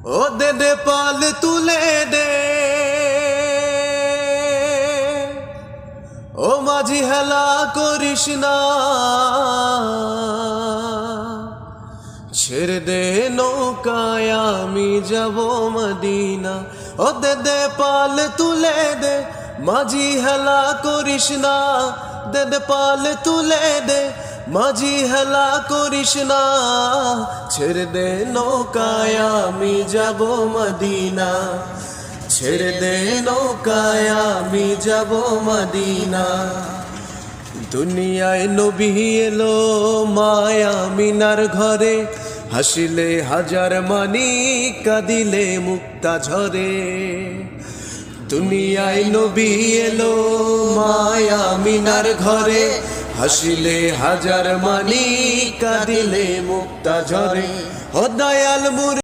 ও দে দে পাল তুলে দে, ও মাঝি হেলা করিস না, ছেড়ে দে নৌকায় আমি যাব মদিনা। ও দে দে পাল তুলে দে, মাঝি হেলা করিস না, দে দে পাল তুলে দে, মাঝি হেলা করিস না, ছেড়ে দে নৌকায় আমি যাব মদিনা, ছেড়ে দে নৌকায় আমি যাব মদিনা। দুনিয়ায় নবী এলো মায়া মিনার ঘরে, হাসিলে হাজার মানি কাঁদিলে মুক্তা ঝরে। দুনিয়ায় নবী এলো মায়া মিনার ঘরে, হাসিলে হাজার মানি কাঁদিলে মুক্তা ঝরে। ও দয়াল মুর